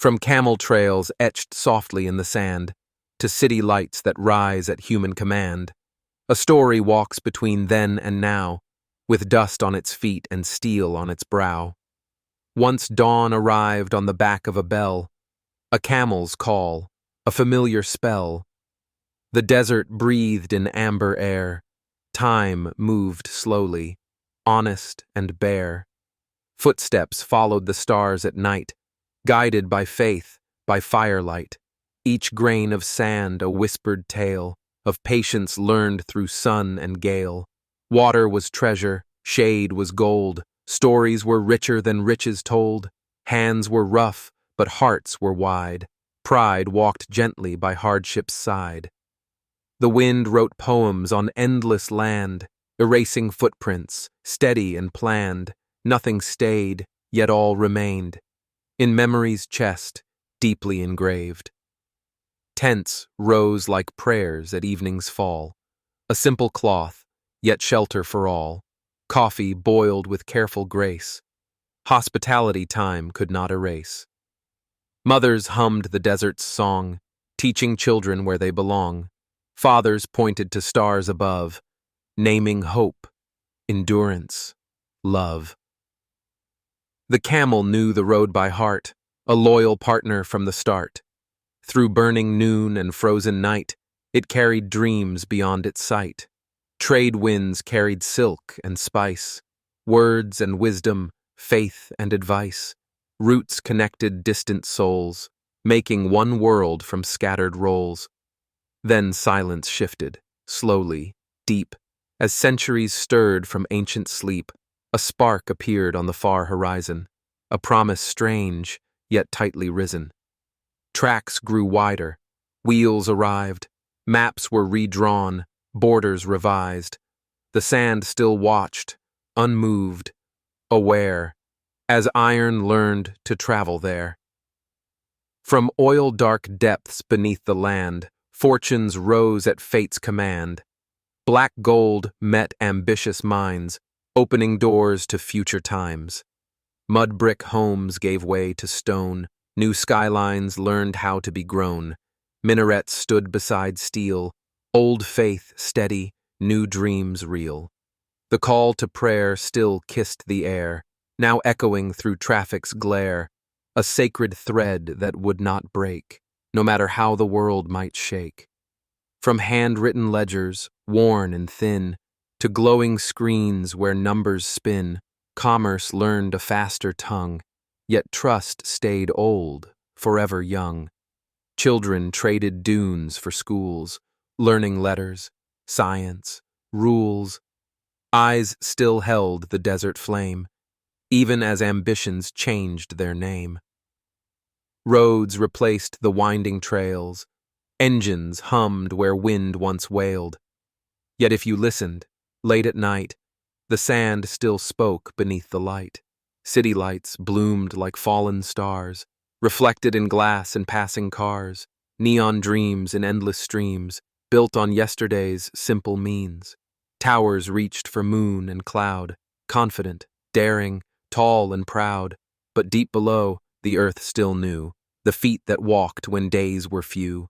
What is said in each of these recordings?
From camel trails etched softly in the sand, to city lights that rise at human command, a story walks between then and now, with dust on its feet and steel on its brow. Once dawn arrived on the back of a bell, a camel's call, a familiar spell. The desert breathed in amber air, time moved slowly, honest and bare. Footsteps followed the stars at night, guided by faith, by firelight. Each grain of sand a whispered tale of patience learned through sun and gale. Water was treasure, shade was gold, stories were richer than riches told. Hands were rough, but hearts were wide. Pride walked gently by hardship's side. The wind wrote poems on endless land, erasing footprints, steady and planned. Nothing stayed, yet all remained, in memory's chest, deeply engraved. Tents rose like prayers at evening's fall, a simple cloth, yet shelter for all. Coffee boiled with careful grace, hospitality time could not erase. Mothers hummed the desert's song, teaching children where they belong. Fathers pointed to stars above, naming hope, endurance, love. The camel knew the road by heart, a loyal partner from the start. Through burning noon and frozen night, it carried dreams beyond its sight. Trade winds carried silk and spice, words and wisdom, faith and advice. Roots connected distant souls, making one world from scattered rolls. Then silence shifted, slowly, deep, as centuries stirred from ancient sleep. A spark appeared on the far horizon, a promise strange, yet tightly risen. Tracks grew wider, wheels arrived, maps were redrawn, borders revised. The sand still watched, unmoved, aware, as iron learned to travel there. From oil-dark depths beneath the land, fortunes rose at fate's command. Black gold met ambitious minds, opening doors to future times. Mud brick homes gave way to stone, new skylines learned how to be grown. Minarets stood beside steel, old faith steady, new dreams real. The call to prayer still kissed the air, now echoing through traffic's glare, a sacred thread that would not break, no matter how the world might shake. From handwritten ledgers, worn and thin, to glowing screens where numbers spin, commerce learned a faster tongue, yet trust stayed old, forever young. Children traded dunes for schools, learning letters, science, rules. Eyes still held the desert flame, even as ambitions changed their name. Roads replaced the winding trails, engines hummed where wind once wailed. Yet if you listened, late at night, the sand still spoke beneath the light. City lights bloomed like fallen stars, reflected in glass and passing cars, neon dreams in endless streams, built on yesterday's simple means. Towers reached for moon and cloud, confident, daring, tall and proud, but deep below, the earth still knew, the feet that walked when days were few.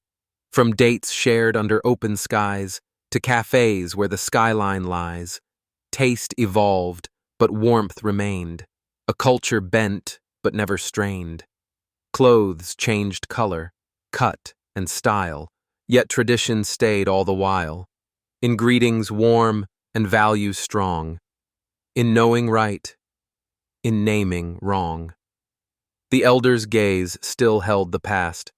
From dates shared under open skies, to cafes where the skyline lies, taste evolved, but warmth remained, a culture bent, but never strained. Clothes changed color, cut, and style, yet tradition stayed all the while. In greetings warm and values strong, in knowing right, in naming wrong. The elders' gaze still held the past,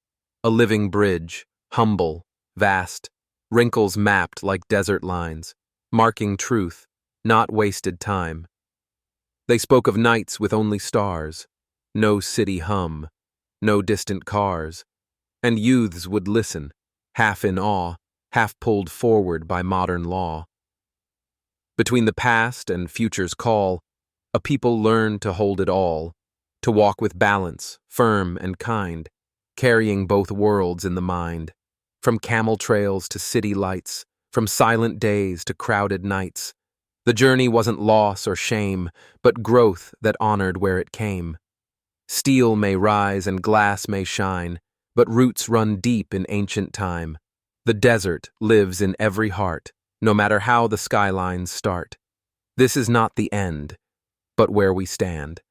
a living bridge, humble, vast, wrinkles mapped like desert lines, marking truth, not wasted time. They spoke of nights with only stars, no city hum, no distant cars, and youths would listen, half in awe, half pulled forward by modern law. Between the past and future's call, a people learned to hold it all, to walk with balance, firm and kind, carrying both worlds in the mind. From camel trails to city lights, from silent days to crowded nights, the journey wasn't loss or shame, but growth that honored where it came. Steel may rise and glass may shine, but roots run deep in ancient time. The desert lives in every heart, no matter how the skylines start. This is not the end, but where we stand,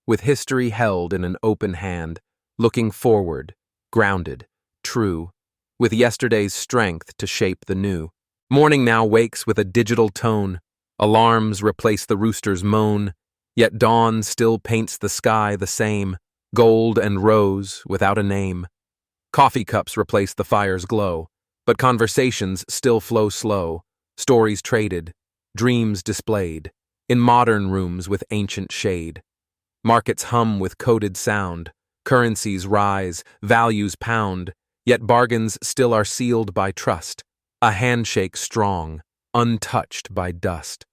with history held in an open hand, looking forward, grounded, true, with yesterday's strength to shape the new. Morning now wakes with a digital tone. Alarms replace the rooster's moan, yet dawn still paints the sky the same, gold and rose without a name. Coffee cups replace the fire's glow, but conversations still flow slow, stories traded, dreams displayed, in modern rooms with ancient shade. Markets hum with coded sound, currencies rise, values pound, yet bargains still are sealed by trust, a handshake strong, untouched by dust.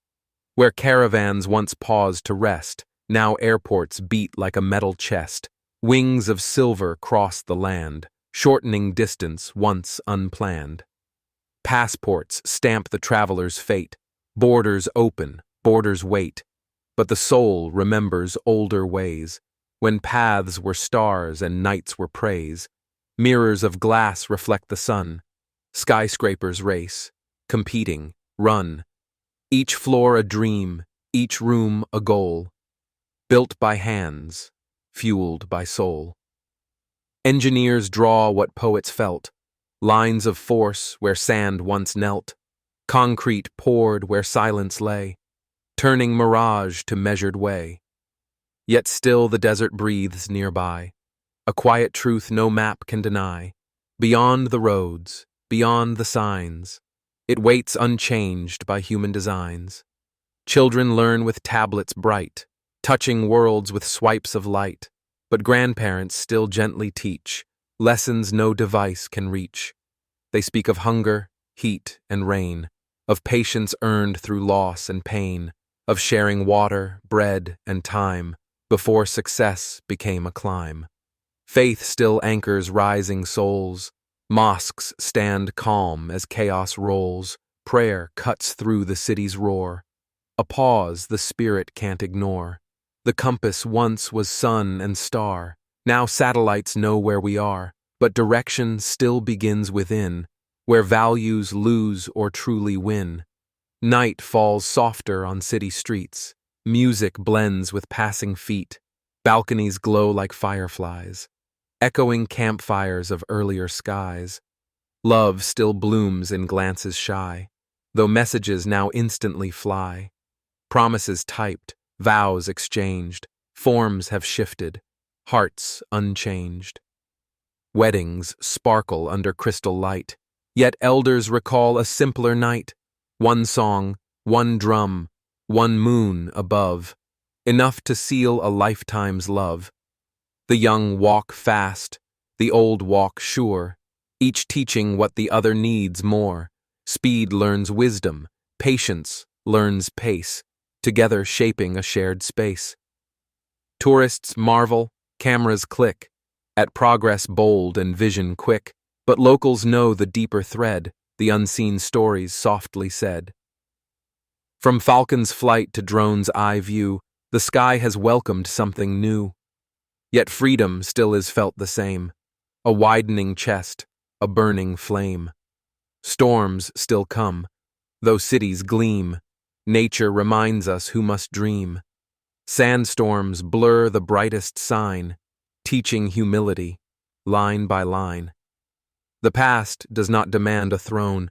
Where caravans once paused to rest, now airports beat like a metal chest. Wings of silver cross the land, shortening distance once unplanned. Passports stamp the traveler's fate. Borders open, borders wait. But the soul remembers older ways, when paths were stars and nights were praise. Mirrors of glass reflect the sun. Skyscrapers race, competing, run. Each floor a dream, each room a goal. Built by hands, fueled by soul. Engineers draw what poets felt, lines of force where sand once knelt, concrete poured where silence lay, turning mirage to measured way. Yet still the desert breathes nearby, a quiet truth no map can deny. Beyond the roads, beyond the signs, it waits unchanged by human designs. Children learn with tablets bright, touching worlds with swipes of light, but grandparents still gently teach lessons no device can reach. They speak of hunger, heat, and rain, of patience earned through loss and pain, of sharing water, bread, and time before success became a climb. Faith still anchors rising souls. Mosques stand calm as chaos rolls. Prayer cuts through the city's roar. A pause the spirit can't ignore. The compass once was sun and star. Now satellites know where we are, but direction still begins within, where values lose or truly win. Night falls softer on city streets. Music blends with passing feet. Balconies glow like fireflies, echoing campfires of earlier skies. Love still blooms in glances shy, though messages now instantly fly. Promises typed, vows exchanged, forms have shifted, hearts unchanged. Weddings sparkle under crystal light, yet elders recall a simpler night. One song, one drum, one moon above, enough to seal a lifetime's love. The young walk fast, the old walk sure, each teaching what the other needs more. Speed learns wisdom, patience learns pace, together shaping a shared space. Tourists marvel, cameras click, at progress bold and vision quick, but locals know the deeper thread, the unseen stories softly said. From falcon's flight to drone's eye view, the sky has welcomed something new. Yet freedom still is felt the same, a widening chest, a burning flame. Storms still come, though cities gleam. Nature reminds us who must dream. Sandstorms blur the brightest sign, teaching humility, line by line. The past does not demand a throne,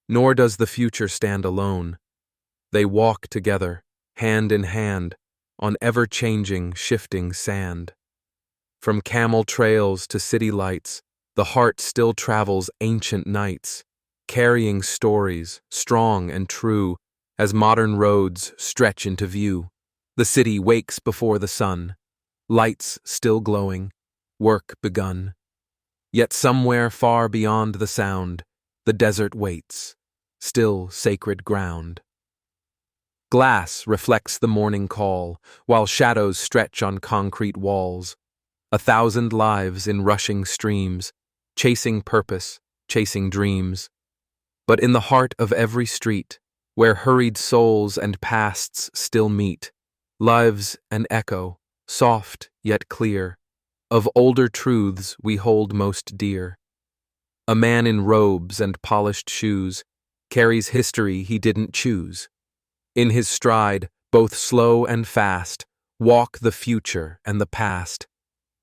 nor does the future stand alone. They walk together, hand in hand, on ever-changing, shifting sand. From camel trails to city lights, the heart still travels ancient nights, carrying stories, strong and true, as modern roads stretch into view. The city wakes before the sun, lights still glowing, work begun. Yet somewhere far beyond the sound, the desert waits, still sacred ground. Glass reflects the morning call, while shadows stretch on concrete walls. 1,000 lives in rushing streams, chasing purpose, chasing dreams. But in the heart of every street, where hurried souls and pasts still meet, lives an echo, soft yet clear, of older truths we hold most dear. A man in robes and polished shoes carries history he didn't choose. In his stride, both slow and fast, walk the future and the past.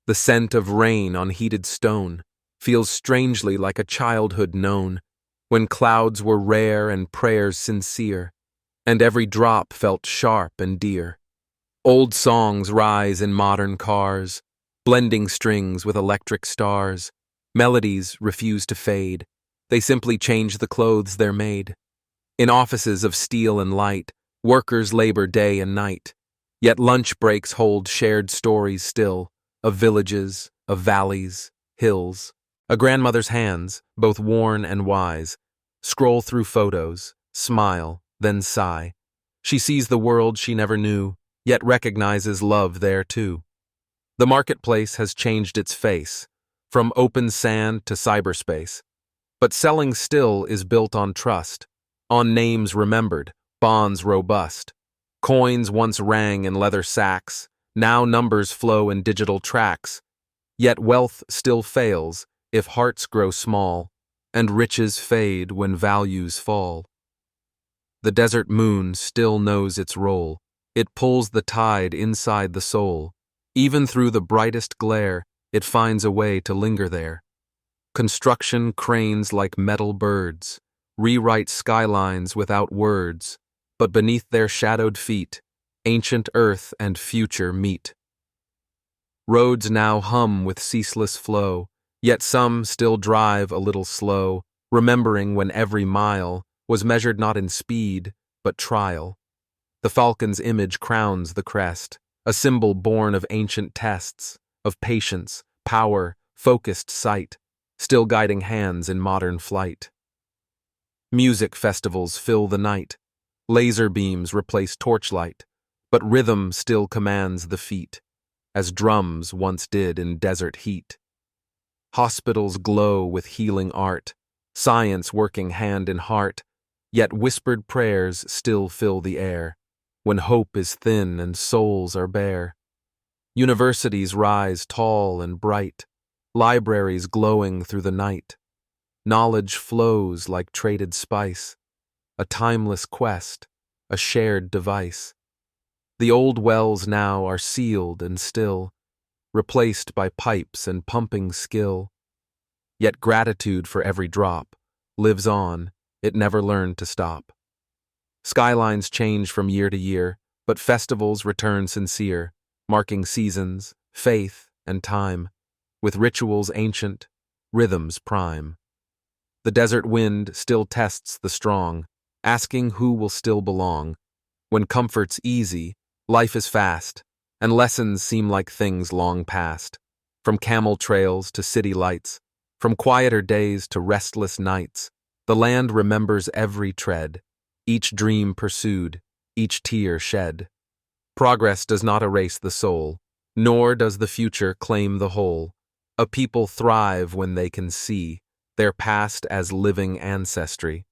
The scent of rain on heated stone feels strangely like a childhood known, when clouds were rare and prayers sincere, and every drop felt sharp and dear. Old songs rise in modern cars, blending strings with electric stars. Melodies refuse to fade, they simply change the clothes they're made. In offices of steel and light, workers labor day and night, yet lunch breaks hold shared stories still, of villages, of valleys, hills. A grandmother's hands, both worn and wise, scroll through photos, smile, then sigh. She sees the world she never knew, yet recognizes love there too. The marketplace has changed its face, from open sand to cyberspace. But selling still is built on trust, on names remembered, bonds robust. Coins once rang in leather sacks, now numbers flow in digital tracks. Yet wealth still fails if hearts grow small, and riches fade when values fall. The desert moon still knows its role. It pulls the tide inside the soul. Even through the brightest glare, it finds a way to linger there. Construction cranes like metal birds, rewrite skylines without words, but beneath their shadowed feet, ancient earth and future meet. Roads now hum with ceaseless flow, yet some still drive a little slow, remembering when every mile was measured not in speed, but trial. The falcon's image crowns the crest, a symbol born of ancient tests, of patience, power, focused sight, still guiding hands in modern flight. Music festivals fill the night. Laser beams replace torchlight, but rhythm still commands the feet, as drums once did in desert heat. Hospitals glow with healing art, science working hand in heart, yet whispered prayers still fill the air, when hope is thin and souls are bare. Universities rise tall and bright, libraries glowing through the night. Knowledge flows like traded spice, a timeless quest, a shared device. The old wells now are sealed and still, replaced by pipes and pumping skill. Yet gratitude for every drop lives on, it never learned to stop. Skylines change from year to year, but festivals return sincere, marking seasons, faith, and time, with rituals ancient, rhythms prime. The desert wind still tests the strong, asking who will still belong. When comfort's easy, life is fast, and lessons seem like things long past. From camel trails to city lights, from quieter days to restless nights, the land remembers every tread, each dream pursued, each tear shed. Progress does not erase the soul, nor does the future claim the whole. A people thrive when they can see their past as living ancestry.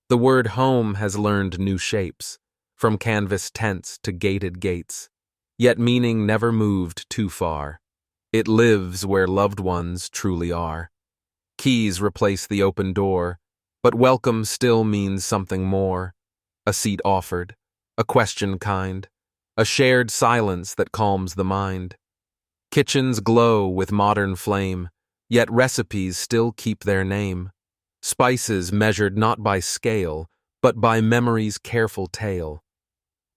The word home has learned new shapes, from canvas tents to gated gates, yet meaning never moved too far. It lives where loved ones truly are. Keys replace the open door, but welcome still means something more. A seat offered, a question kind, a shared silence that calms the mind. Kitchens glow with modern flame, yet recipes still keep their name. Spices measured not by scale, but by memory's careful tale.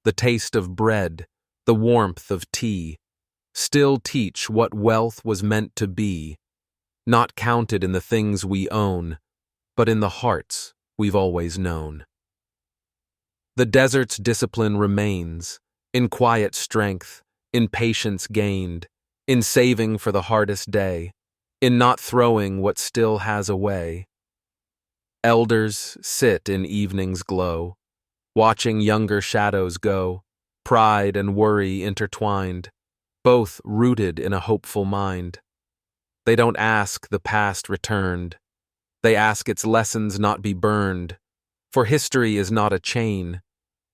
The taste of bread, the warmth of tea, still teach what wealth was meant to be, not counted in the things we own, but in the hearts we've always known. The desert's discipline remains, in quiet strength, in patience gained, in saving for the hardest day, in not throwing what still has away. Elders sit in evening's glow, watching younger shadows go, pride and worry intertwined, both rooted in a hopeful mind. They don't ask the past returned, they ask its lessons not be burned, for history is not a chain,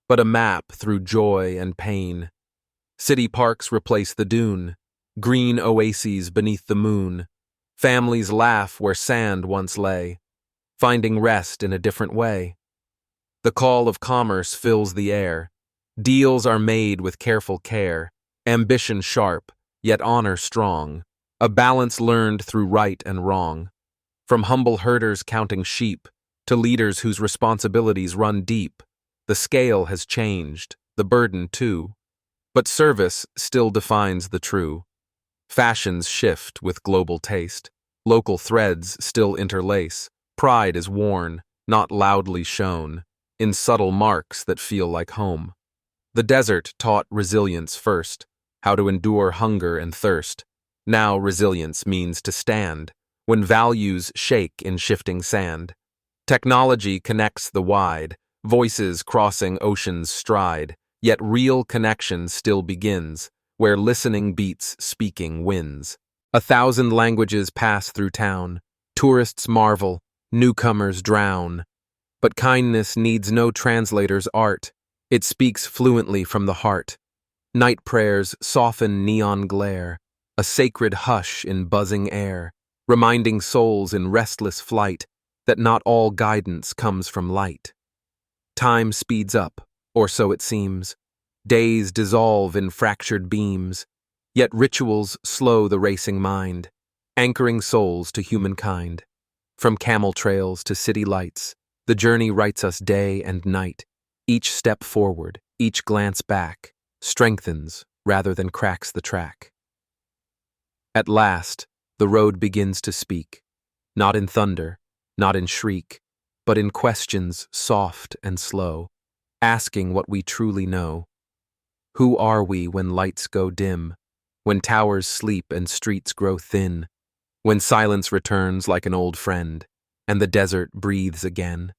but a map through joy and pain. City parks replace the dune, green oases beneath the moon. Families laugh where sand once lay, finding rest in a different way. The call of commerce fills the air. Deals are made with careful care, ambition sharp, yet honor strong, a balance learned through right and wrong. From humble herders counting sheep to leaders whose responsibilities run deep, the scale has changed, the burden too. But service still defines the true. Fashions shift with global taste. Local threads still interlace. Pride is worn, not loudly shown, in subtle marks that feel like home. The desert taught resilience first, how to endure hunger and thirst. Now resilience means to stand when values shake in shifting sand. Technology connects the wide, voices crossing oceans stride, yet real connection still begins, where listening beats speaking wins. 1,000 languages pass through town, tourists marvel, newcomers drown. But kindness needs no translator's art, it speaks fluently from the heart. Night prayers soften neon glare, a sacred hush in buzzing air, reminding souls in restless flight that not all guidance comes from light. Time speeds up, or so it seems. Days dissolve in fractured beams, yet rituals slow the racing mind, anchoring souls to humankind. From camel trails to city lights, the journey writes us day and night. Each step forward, each glance back, strengthens rather than cracks the track. At last, the road begins to speak, not in thunder, not in shriek, but in questions soft and slow, asking what we truly know. Who are we when lights go dim, when towers sleep and streets grow thin, when silence returns like an old friend, and the desert breathes again?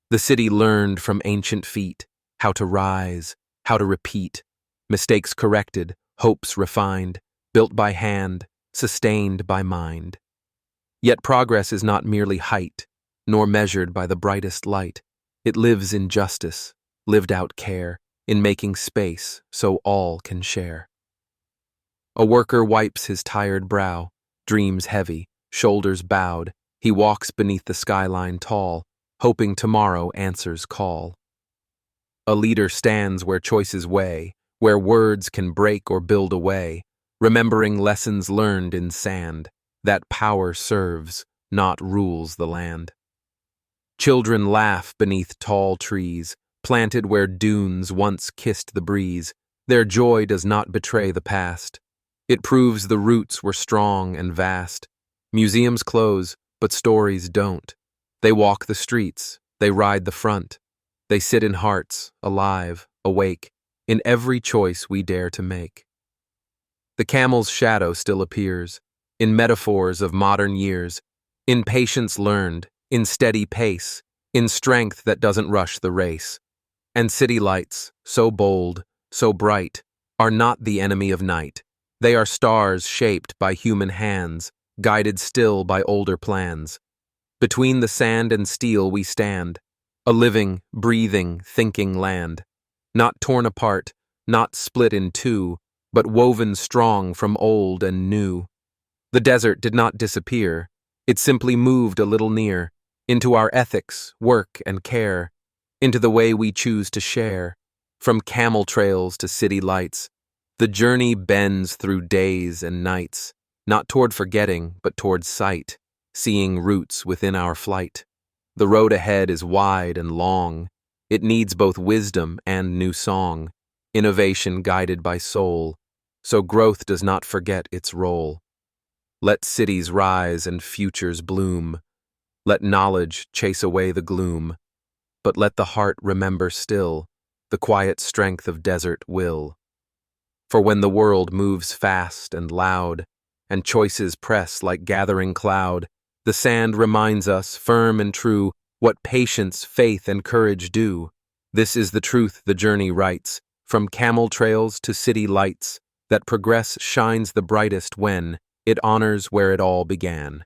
The city learned from ancient feet how to rise, how to repeat, mistakes corrected, hopes refined, built by hand, sustained by mind. Yet progress is not merely height, nor measured by the brightest light. It lives in justice, lived out care, in making space so all can share. A worker wipes his tired brow, dreams heavy, shoulders bowed. He walks beneath the skyline tall, hoping tomorrow answers call. A leader stands where choices weigh, where words can break or build a way, remembering lessons learned in sand, that power serves, not rules the land. Children laugh beneath tall trees, planted where dunes once kissed the breeze. Their joy does not betray the past. It proves the roots were strong and vast. Museums close, but stories don't. They walk the streets, they ride the front. They sit in hearts, alive, awake, in every choice we dare to make. The camel's shadow still appears, in metaphors of modern years, in patience learned, in steady pace, in strength that doesn't rush the race. And city lights, so bold, so bright, are not the enemy of night. They are stars shaped by human hands, guided still by older plans. Between the sand and steel we stand, a living, breathing, thinking land, not torn apart, not split in two, but woven strong from old and new. The desert did not disappear, it simply moved a little near, into our ethics, work, and care, into the way we choose to share. From camel trails to city lights, the journey bends through days and nights, not toward forgetting, but toward sight, seeing roots within our flight. The road ahead is wide and long. It needs both wisdom and new song, innovation guided by soul, so growth does not forget its role. Let cities rise and futures bloom. Let knowledge chase away the gloom. But let the heart remember still the quiet strength of desert will. For when the world moves fast and loud, and choices press like gathering cloud, the sand reminds us, firm and true, what patience, faith, and courage do. This is the truth the journey writes, from camel trails to city lights, that progress shines the brightest when it honors where it all began.